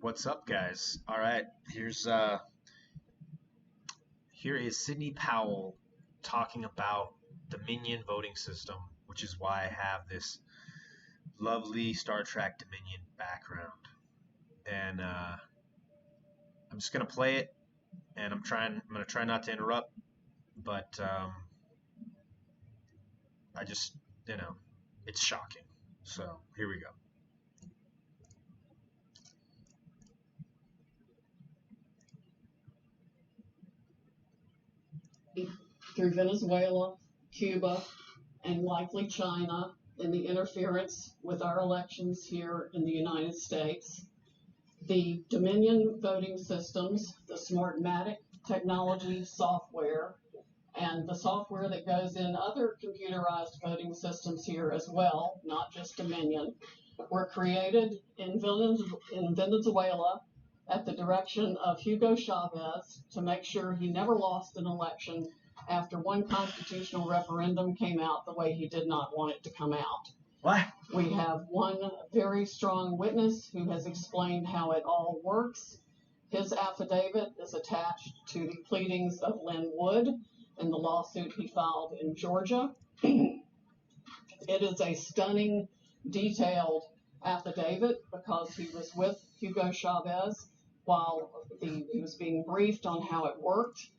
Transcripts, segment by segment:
What's up, guys? All right, here is Sidney Powell talking about Dominion voting system, which is why I have this lovely Star Trek Dominion background. And I'm just gonna play it, and I'm gonna try not to interrupt, but I just, it's shocking. So here we go. Through Venezuela, Cuba, and likely China in the interference with our elections here in the United States. The Dominion voting systems, the Smartmatic technology software, and the software that goes in other computerized voting systems here as well, not just Dominion, were created in Venezuela at the direction of Hugo Chavez to make sure he never lost an election after one constitutional referendum came out the way he did not want it to come out. What? We have one very strong witness who has explained how it all works. His affidavit is attached to the pleadings of Lynn Wood in the lawsuit he filed in Georgia. It is a stunning, detailed affidavit because he was with Hugo Chavez while he was being briefed on how it worked.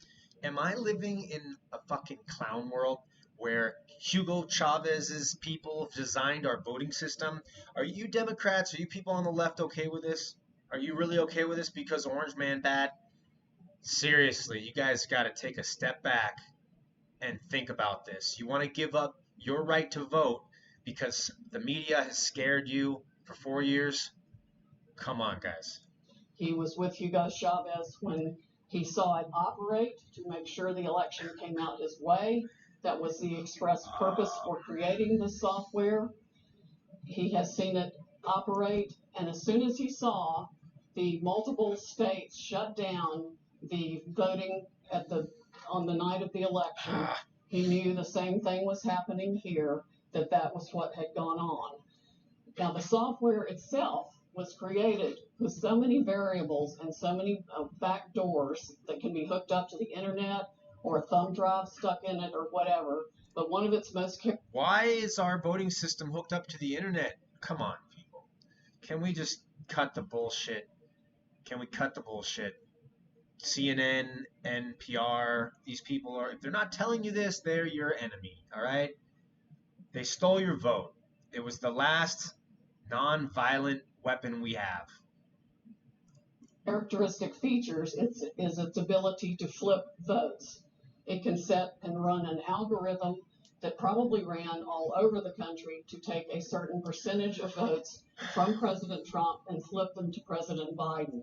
Am I living in a fucking clown world where Hugo Chavez's people designed our voting system? Are you Democrats, are you people on the left okay with this? Are you really okay with this because Orange Man bad? Seriously, you guys got to take a step back and think about this. You want to give up your right to vote because the media has scared you for 4 years? Come on, guys. He was with Hugo Chavez when he saw it operate to make sure the election came out his way. That was the express purpose for creating the software. He has seen it operate, and as soon as he saw the multiple states shut down the voting on the night of the election, he knew the same thing was happening here, that was what had gone on. Now, the software itself was created with so many variables and so many back doors that can be hooked up to the internet or a thumb drive stuck in it or whatever. But one of its most... Why is our voting system hooked up to the internet? Come on, people. Can we just cut the bullshit? Can we cut the bullshit? CNN, NPR, these people are, if they're not telling you this, they're your enemy, all right? They stole your vote. It was the last non-violent weapon we have. Characteristic features is its ability to flip votes. It can set and run an algorithm that probably ran all over the country to take a certain percentage of votes from President Trump and flip them to President Biden,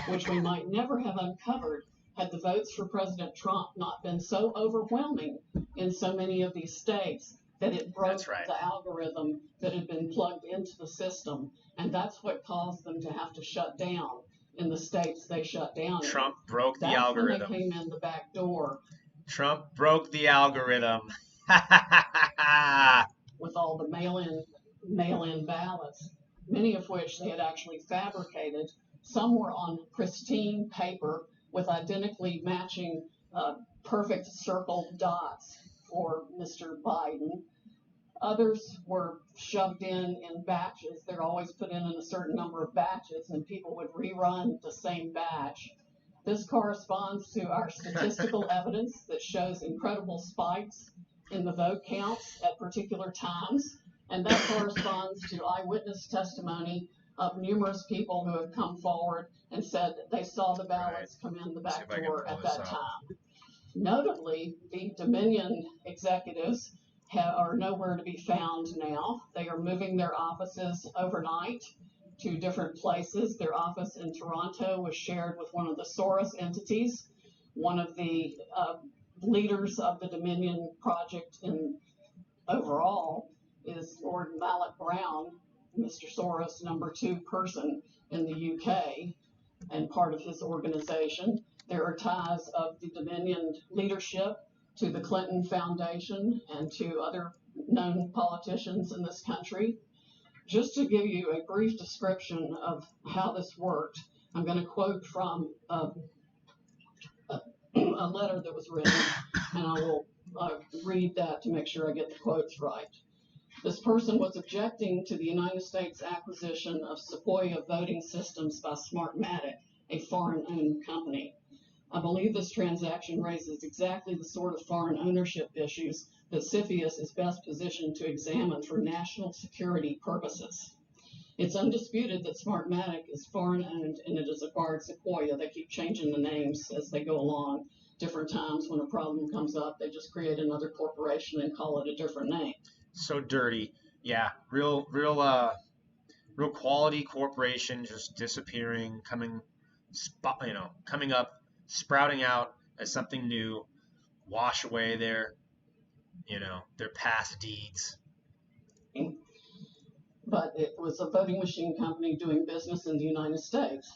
which we might never have uncovered had the votes for President Trump not been so overwhelming in so many of these states that it broke the algorithm that had been plugged into the system. And that's what caused them to have to shut down in the states they shut down. Trump broke the algorithm. That's when they came in the back door. Trump broke the algorithm. With all the mail-in ballots, many of which they had actually fabricated. Some were on pristine paper with identically matching perfect circle dots for Mr. Biden. Others were shoved in batches. They're always put in a certain number of batches, and people would rerun the same batch. This corresponds to our statistical evidence that shows incredible spikes in the vote counts at particular times, and that corresponds to eyewitness testimony of numerous people who have come forward and said that they saw the ballots come in the back door at that time. Notably, the Dominion executives are nowhere to be found now. They are moving their offices overnight to different places. Their office in Toronto was shared with one of the Soros entities. One of the leaders of the Dominion project overall is Lord Mallet Brown, Mr. Soros' number 2 person in the UK and part of his organization. There are ties of the Dominion leadership to the Clinton Foundation and to other known politicians in this country. Just to give you a brief description of how this worked, I'm going to quote from a letter that was written, and I will read that to make sure I get the quotes right. This person was objecting to the United States acquisition of Sequoia voting systems by Smartmatic, a foreign-owned company. I believe this transaction raises exactly the sort of foreign ownership issues that CFIUS is best positioned to examine for national security purposes. It's undisputed that Smartmatic is foreign-owned and it has acquired Sequoia. They keep changing the names as they go along. Different times when a problem comes up, they just create another corporation and call it a different name. So dirty. Yeah, real quality corporation just disappearing, coming up, sprouting out as something new, wash away their past deeds. But it was a voting machine company doing business in the United States.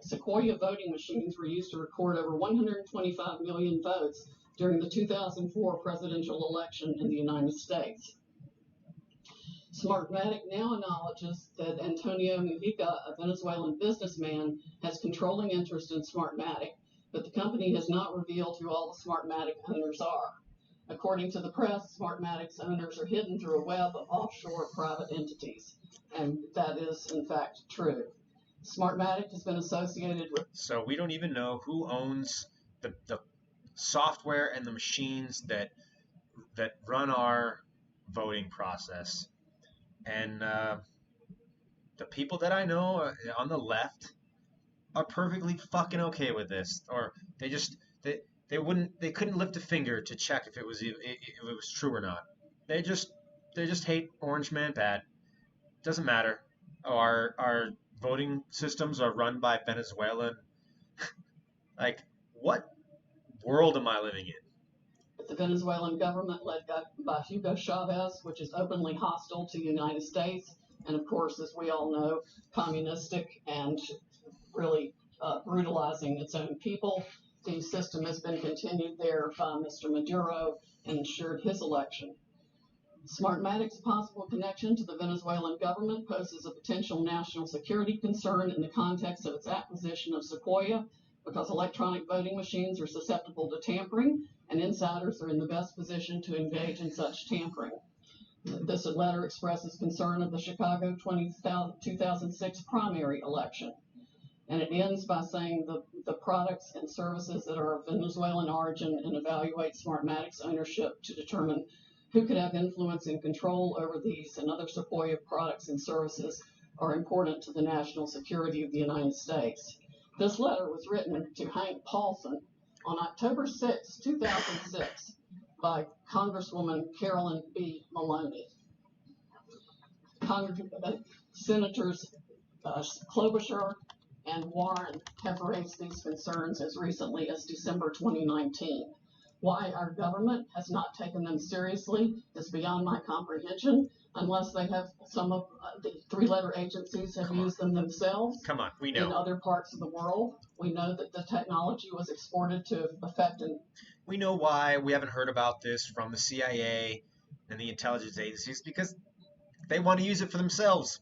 Sequoia voting machines were used to record over 125 million votes during the 2004 presidential election in the United States. Smartmatic now acknowledges that Antonio Mujica, a Venezuelan businessman, has controlling interest in Smartmatic, but the company has not revealed who all the Smartmatic owners are. According to the press, Smartmatic's owners are hidden through a web of offshore private entities, and that is, in fact, true. Smartmatic has been associated with... So we don't even know who owns the software and the machines that run our voting process. And the people that I know on the left are perfectly fucking okay with this, or they couldn't lift a finger to check if it was true or not. They just hate Orange Man bad. Doesn't matter. Our voting systems are run by Venezuelan. Like, what world am I living in? The Venezuelan government led by Hugo Chavez, which is openly hostile to the United States, and of course, as we all know, communistic and really brutalizing its own people. The system has been continued there by Mr. Maduro and ensured his election. Smartmatic's possible connection to the Venezuelan government poses a potential national security concern in the context of its acquisition of Sequoia, because electronic voting machines are susceptible to tampering, and insiders are in the best position to engage in such tampering. This letter expresses concern of the Chicago 2006 primary election. And it ends by saying the products and services that are of Venezuelan origin, and evaluate Smartmatic's ownership to determine who could have influence and control over these and other Sequoia products and services are important to the national security of the United States. This letter was written to Hank Paulson on October 6, 2006 by Congresswoman Carolyn B. Maloney. Senators Klobuchar and Warren have raised these concerns as recently as December 2019. Why our government has not taken them seriously is beyond my comprehension, unless they have some of the three-letter agencies have used them themselves. Come on, we know. In other parts of the world, we know that the technology was exported to effect. We know why we haven't heard about this from the CIA and the intelligence agencies, because they want to use it for themselves.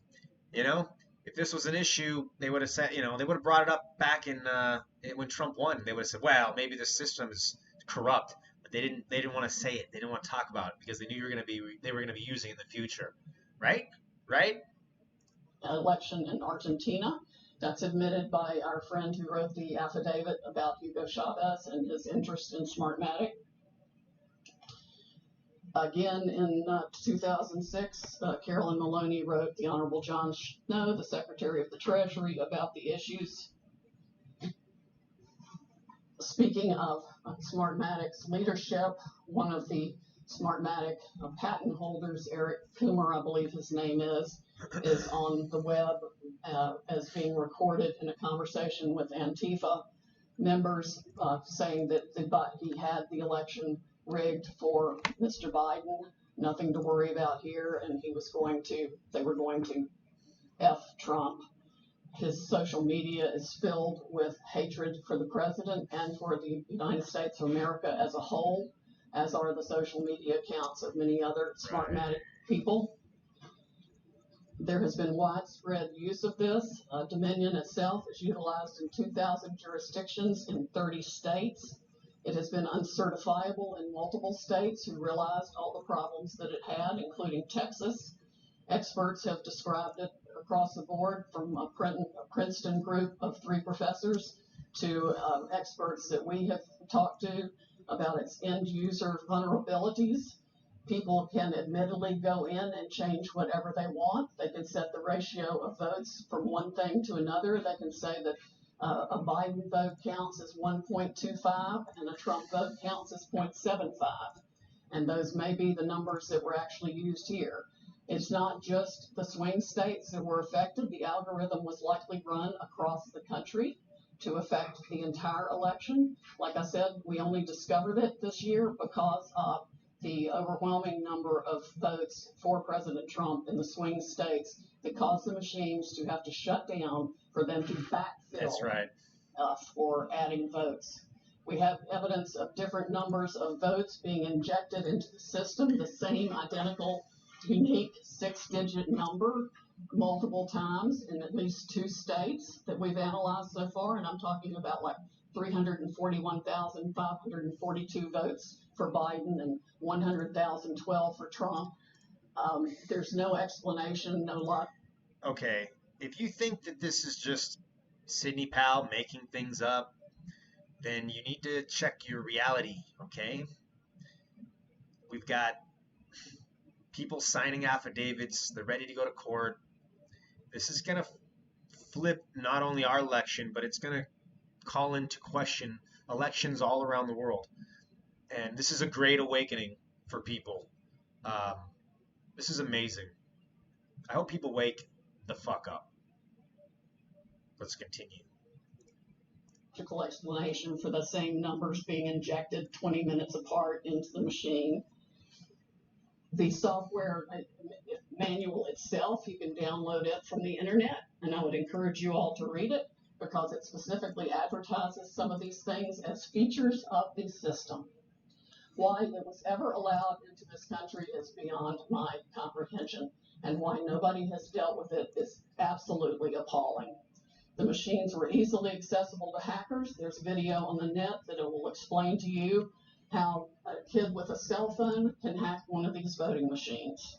If this was an issue, they would have said, they would have brought it up back in when Trump won. They would have said, well, maybe the system is corrupt, but they didn't want to say it. They didn't want to talk about it because they knew they were going to be using it in the future. Right? Election in Argentina. That's admitted by our friend who wrote the affidavit about Hugo Chavez and his interest in Smartmatic. Again, in 2006, Carolyn Maloney wrote the Honorable John Snow, the Secretary of the Treasury, about the issues. Speaking of Smartmatic's leadership, one of the Smartmatic patent holders, Eric Coomer, I believe his name is on the web as being recorded in a conversation with Antifa members, saying that he had the election rigged for Mr. Biden, nothing to worry about here, and they were going to F Trump. His social media is filled with hatred for the president and for the United States of America as a whole, as are the social media accounts of many other Smartmatic people. There has been widespread use of this. Dominion itself is utilized in 2,000 jurisdictions in 30 states. It has been uncertifiable in multiple states who realized all the problems that it had, including Texas. Experts have described it across the board, from a Princeton group of 3 professors to experts that we have talked to about its end user vulnerabilities. People can admittedly go in and change whatever they want. They can set the ratio of votes from one thing to another. They can say that a Biden vote counts as 1.25 and a Trump vote counts as 0.75. And those may be the numbers that were actually used here. It's not just the swing states that were affected. The algorithm was likely run across the country to affect the entire election. Like I said, we only discovered it this year because of the overwhelming number of votes for President Trump in the swing states that caused the machines to have to shut down for them to backfill. That's right. For adding votes. We have evidence of different numbers of votes being injected into the system, the same identical, unique 6-digit number multiple times in at least 2 states that we've analyzed so far, and I'm talking about like 341,542 votes for Biden and 100,012 for Trump. There's no explanation, no luck. Okay, if you think that this is just Sidney Powell making things up, then you need to check your reality, okay? We've got people signing affidavits. They're ready to go to court. This is going to flip not only our election, but it's going to call into question elections all around the world. And this is a great awakening for people. This is amazing. I hope people wake the fuck up. Let's continue. Explanation for the same numbers being injected 20 minutes apart into the machine. The software manual itself, you can download it from the internet, and I would encourage you all to read it because it specifically advertises some of these things as features of the system. Why it was ever allowed into this country is beyond my comprehension, and why nobody has dealt with it is absolutely appalling. The machines were easily accessible to hackers. There's video on the net that it will explain to you how a kid with a cell phone can hack one of these voting machines.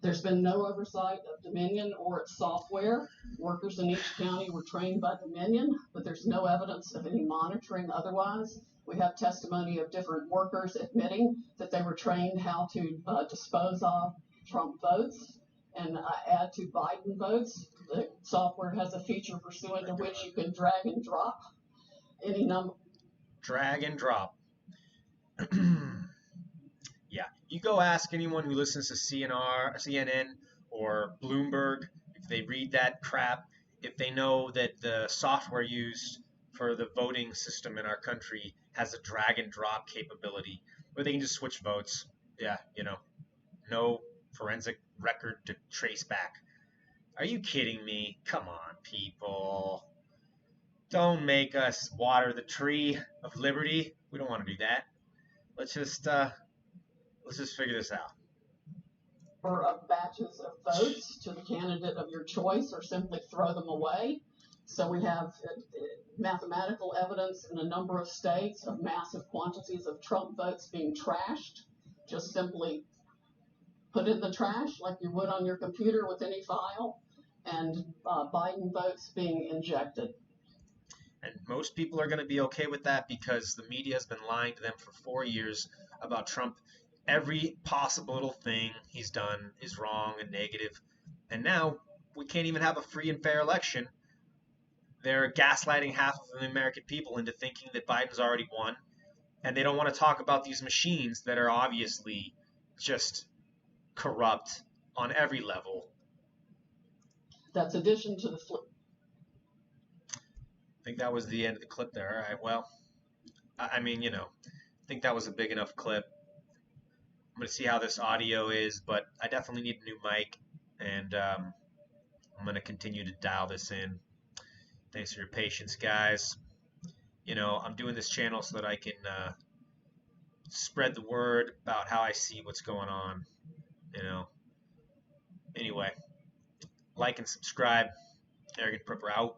There's been no oversight of Dominion or its software. Workers in each county were trained by Dominion, but there's no evidence of any monitoring otherwise. We have testimony of different workers admitting that they were trained how to dispose of Trump votes and add to Biden votes. The software has a feature pursuant to which you can drag and drop any number. Drag and drop. Yeah, you go ask anyone who listens to CNN or Bloomberg if they read that crap, if they know that the software used for the voting system in our country has a drag and drop capability where they can just switch votes. Yeah, no forensic record to trace back. Are you kidding me? Come on, people. Don't make us water the tree of liberty. We don't want to do that. Let's just figure this out. Of batches of votes to the candidate of your choice, or simply throw them away. So we have mathematical evidence in a number of states of massive quantities of Trump votes being trashed. Just simply put in the trash like you would on your computer with any file, and Biden votes being injected. And most people are going to be okay with that because the media has been lying to them for 4 years about Trump. Every possible little thing he's done is wrong and negative. And now we can't even have a free and fair election. They're gaslighting half of the American people into thinking that Biden's already won. And they don't want to talk about these machines that are obviously just corrupt on every level. That's addition to the flip. I think that was the end of the clip there. All right, well, I mean, I think that was a big enough clip. I'm going to see how this audio is, but I definitely need a new mic, and I'm going to continue to dial this in. Thanks for your patience, guys. I'm doing this channel so that I can spread the word about how I see what's going on, Anyway, Like and subscribe. Arrogant Prepper out.